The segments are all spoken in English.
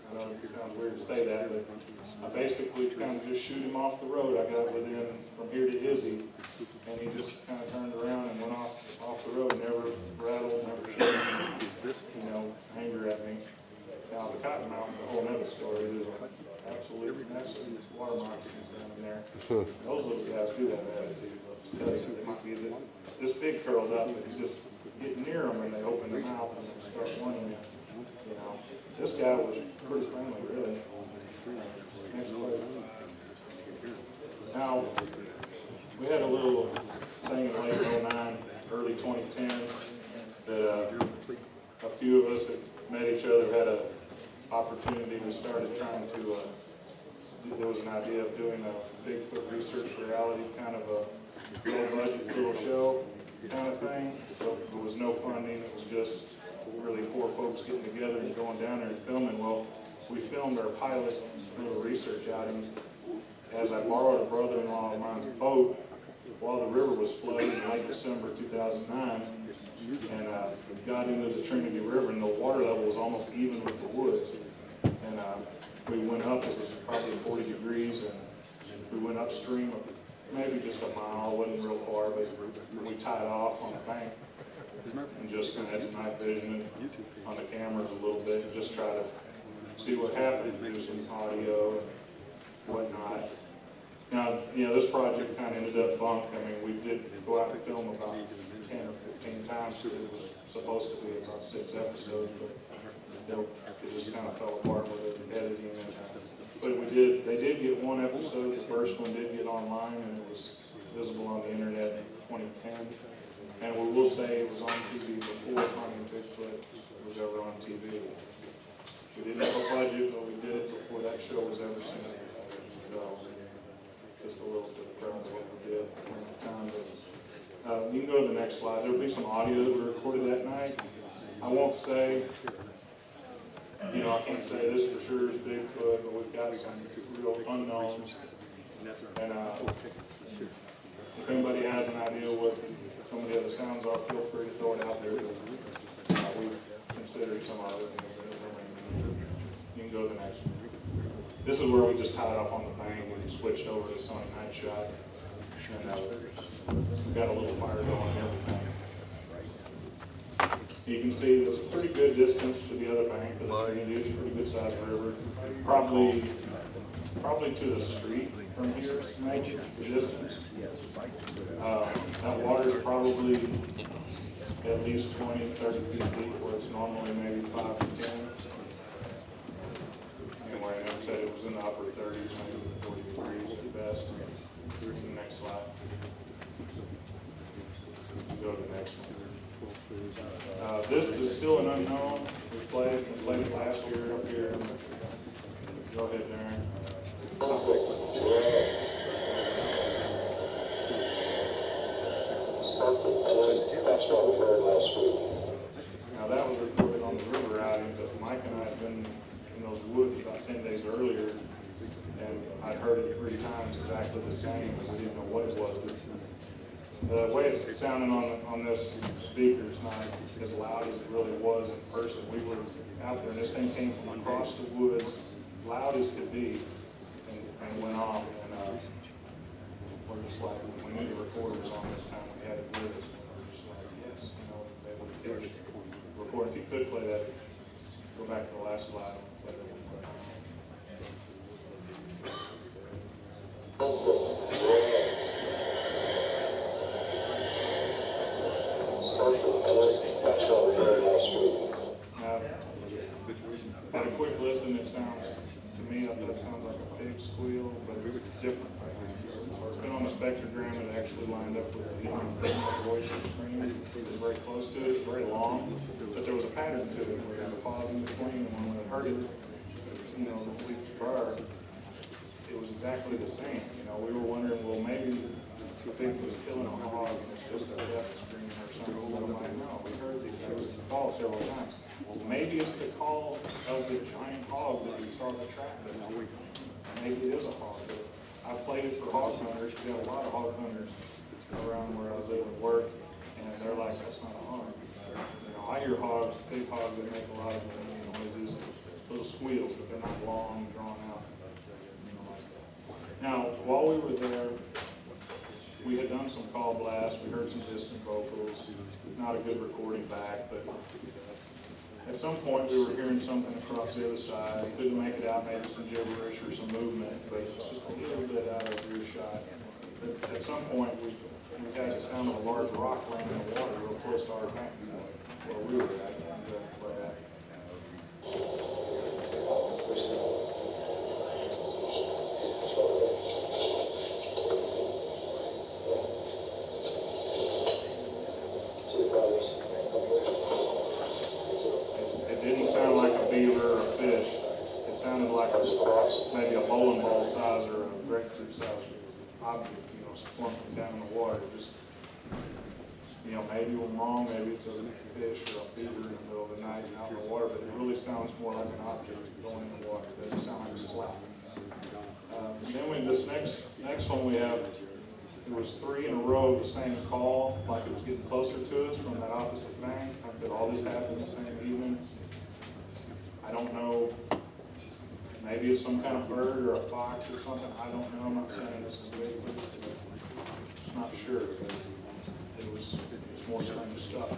I know it sounds weird to say that, but I basically kind of just shoot him off the road. I got within from here to Izzy, and he just kind of turned around and went off the road, never rattled, never shot, anger at me. Now the Cottonmouth, a whole other story. There's an absolute mess of water moccasins down in there. Those little guys do have attitude. I'll tell you, they might be this big curled up, but you just get near them and they open their mouth and they start warning you. This guy was pretty friendly, really. Next place. Now, we had a little thing in late 09, early 2010, that a few of us that met each other had an opportunity to start trying to, there was an idea of doing a Bigfoot research reality, kind of a low-budget little show kind of thing. So there was no funding, it was just really poor folks getting together and going down there and filming. Well, we filmed our pilot little research outing as I borrowed a brother-in-law of mine's boat while the river was flooding in late December 2009, and got into the Trinity River, and the water level was almost even with the woods. And we went up, it was probably 40 degrees, and we went upstream maybe just a mile, it wasn't real far, but we tied off on the bank and just kind of had some night vision on the cameras a little bit and just try to see what happened, do some audio and whatnot. Now, this project kind of ended up bunked. I mean, we did go out and film about 10 or 15 times. It was supposed to be about 6 episodes, but it just kind of fell apart with the editing. But they did get one episode. The first one did get online, and it was visible on the internet in 2010. And we will say it was on TV before Finding Bigfoot was ever on TV. We didn't have a budget, but we did it before that show was ever seen. So, just a little bit of proud of what we did during the time. But, you can go to the next slide. There will be some audio that we recorded that night. I won't say, I can't say this for sure is Bigfoot, but we've got some real unknowns. And if anybody has an idea what some of the other sounds are, feel free to throw it out there. We've considered some of it. You can go to the next one. This is where we just tied up on the bank and switched over to Sony night shot. And we got a little fire going and everything. You can see there's a pretty good distance to the other bank of the community. It's a pretty good sized river. Probably to the street from here, maybe distance. That water is probably at least 20, 30 feet deep, where it's normally maybe 5 to 10. Anyway, like I said, it was in the upper 30s, maybe 40 degrees at best. Here's the next slide. Go to the next one. This is still an unknown. We played it last year up here. Go ahead, Darren. Now that was recorded on the river outing, but Mike and I had been in those woods about 10 days earlier, and I heard it 3 times exactly the same, but we didn't know what it was. The way it's sounding on this speaker is not as loud as it really was in person. We were out there, and this thing came from across the woods, loud as could be, and went off. And we're just like, we knew the recorder was on this time. We had it with us. We're just like, yes, they would hear us record. If you could play that, go back to the last slide. Play that one. At a quick listen, it sounds, to me, I thought it sounds like a pig squeal, but it's different. It's been on the spectrogram, and it actually lined up with the voice of the screen. It was very close to it, it's very long, but there was a pattern to it where there was a pause in between, and when we heard it, the weeks prior, it was exactly the same. We were wondering, well, maybe the pig was killing a hog, and it's just a death scream or something. So I'm like, no, we heard the call several times. Well, maybe it's the call of the giant hog that we saw the track. Maybe it is a hog. I played it for hog hunters. We have a lot of hog hunters around where I live and work, and they're like, that's not a hog. I hear hogs, big hogs that make a lot of noises, little squeals, but they're we were there, we had done some call blasts, we heard some distant vocals, not a good recording back, but at some point we were hearing something across the other side. We couldn't make it out, maybe some gibberish or some movement, but it's just a little bit out of earshot. But at some point we had the sound of a large rock laying in the water real close to our camp where we were at. It didn't sound like a beaver or a fish. It sounded like maybe a bowling ball size or a grapefruit size object, splunking down in the water. Just, maybe I'm wrong, maybe it's a fish or a beaver in the middle of the night out in the water, but it really sounds more like an object going in the water. It doesn't sound like a slap. Then this next one we have, it was 3 in a row, the same call, like it was getting closer to us from that opposite bank. Like I said, all this happened the same evening. I don't know, maybe it's some kind of bird or a fox or something. I don't know. I'm not saying this is Bigfoot. Just not sure. But it was more strange stuff.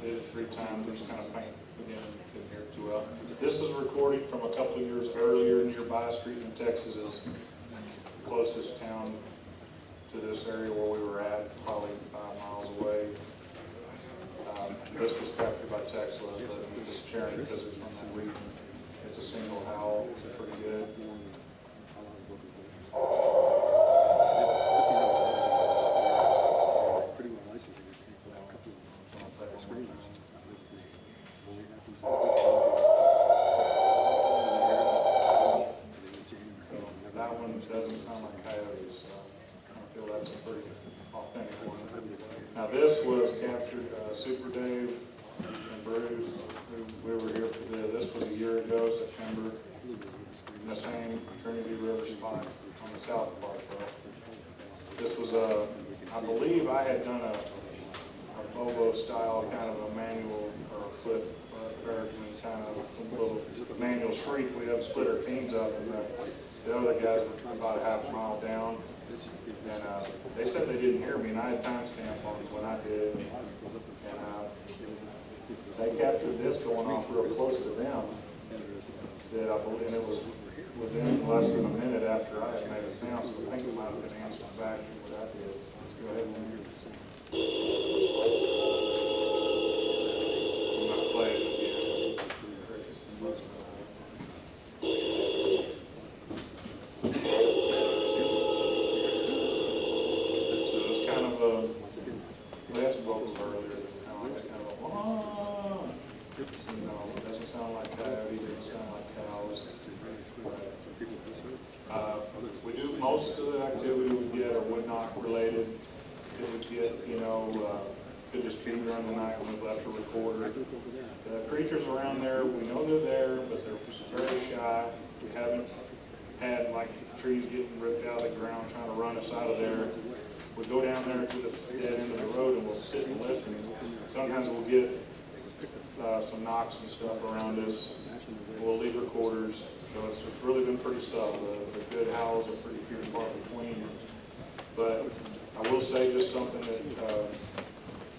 Did it 3 times, it was kind of faint again, couldn't hear it too well. This is a recording from a couple of years earlier nearby. Street in Texas is the closest town to this area where we were at, probably 5 miles away. This was captured by Texas, but I'm just sharing because it's from that region. It's a single howl, it's pretty good. That one doesn't sound like coyotes, so I feel that's a pretty authentic one. Now this was captured, Super Dave and Bruce, we were here for this. This was a year ago, September, in the same Trinity River spot on the south part. This was I believe I had done a Bobo style kind of a manual or a flip American kind of some little manual shriek. We had split our teams up, and the other guys were about a half mile down, and they said they didn't hear me, and I had timestamp on when I did, and they captured this going off real close to them. That I believe, and it was within less than a minute after I had made a sound, so I think it might have been answered back to what I did. Let's go ahead and hear this. I'm not playing it again. So it's kind of a, we had some vocals earlier, kind of a, wah. It doesn't sound like coyotes, it doesn't sound like cows. We do most of the activity we get are wood knock related. It would get, could just be during the night when we left a recorder. The creatures around there, we know they're there, but they're very shy. We haven't had like trees getting ripped out of the ground trying to run us out of there. We go down there to this dead end of the road and we'll sit and listen. Sometimes we'll get some knocks and stuff around us. We'll leave recorders. So it's really been pretty subtle. The good howls are pretty few and far between. But I will say just something that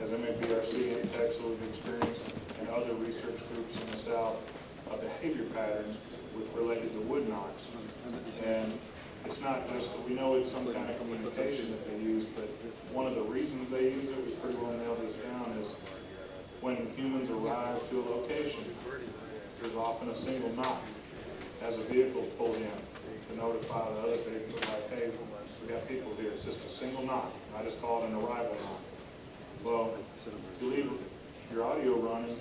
as MAPRC in Texas we've experienced and other research groups in the South, a behavior pattern related to wood knocks. And it's not just, we know it's some kind of communication that they use, but one of the reasons they use it, we pretty well nailed this down, is when humans arrive to a location, there's often a single knock as a vehicle pulled in to notify the other vehicle, like, hey, we got people here. It's just a single knock. I just call it an arrival knock. Well, if you leave your audio running,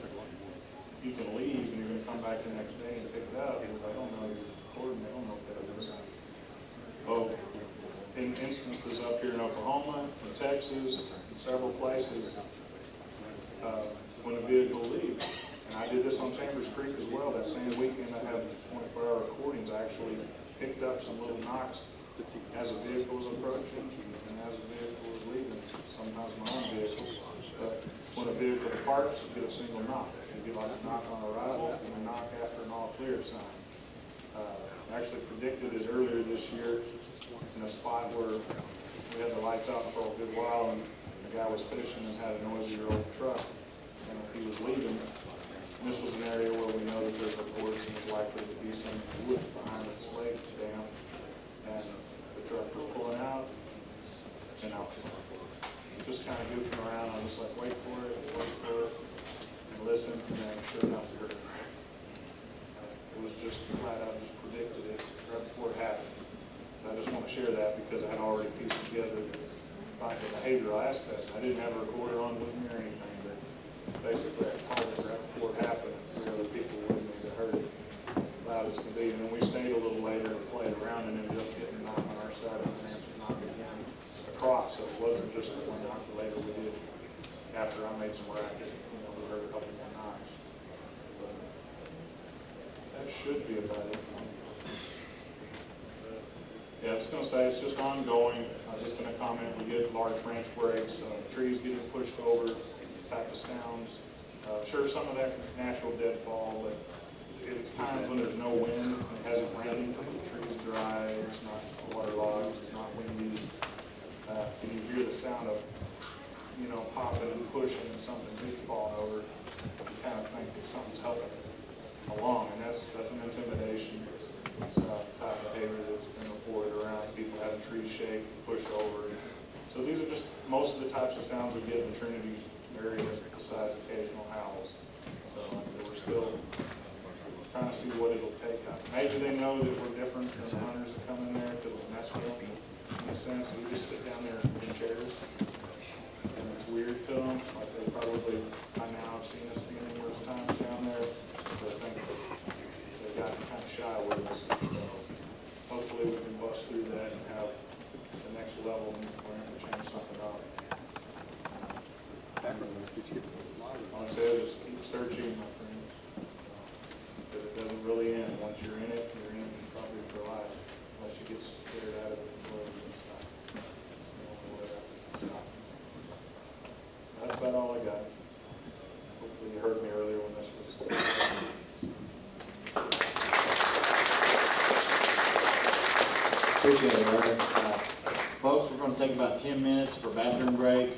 you can leave and you're going to come back the next day and pick it up. And if I don't know you're recording, they don't know if that is. Oh, in instances up here in Oklahoma, in Texas, in several places, when a vehicle leaves, and I did this on Chambers Creek as well, that same weekend I had 24-hour recordings. I actually picked up some little knocks as a vehicle was approaching and as a vehicle was leaving, sometimes my own vehicle. But when a vehicle departs, you get a single knock. You get like a knock on arrival and a knock after an all clear sign. I actually predicted it earlier this year in a spot where we had the lights out for a good while, and the guy was fishing and had a noisy old truck, and he was leaving. And this was an area where we know that there's reports and there's likely to be some wood behind its leg dam, and the truck was pulling out, and I was just kind of goofing around. I was like, wait for it, and listen, and then sure enough, it was just flat out just predicted it right before it happened. I just want to share that because I had already pieced together the behavioral aspect. I didn't have a recorder on with me or anything, but basically I called it right before it happened. Three other people with me that heard it loud as could be. And then we stayed a little later and played around and ended up getting a knock on our side and an answer knock again across. So it wasn't just the one knock later we did after I made some racket. We heard a couple more knocks. But that should be about it. Yeah, I was going to say it's just ongoing. I'm just going to comment. We get large branch breaks, trees getting pushed over, type of sounds. Sure, some of that natural deadfall, but it's times when there's no wind, it hasn't rained, the tree's dry, it's not waterlogged, it's not windy. And you hear the sound of, popping and pushing and something big falling over, you kind of think that something's helping along, and that's an intimidation type behavior that's been reported around. People having trees shake, push over. So these are just most of the types of sounds we get in the Trinity area, besides occasional howls. So we're still trying to see what it'll take. Maybe they know that we're different than the hunters that come in there to mess with them. In a sense, we just sit down there in chairs, and it's weird to them. Like they probably by now have seen us being numerous times down there, but I think they've gotten kind of shy with us. So hopefully we can bust through that and have the next level and we're going to change something up. All I say is just keep searching, my friend. Because it doesn't really end. Once you're in it probably for life. Unless you get scared out of it and go and stop. That's about all I got. Hopefully you heard me earlier when this was. Appreciate it, brother. Folks, we're going to take about 10 minutes for bathroom break.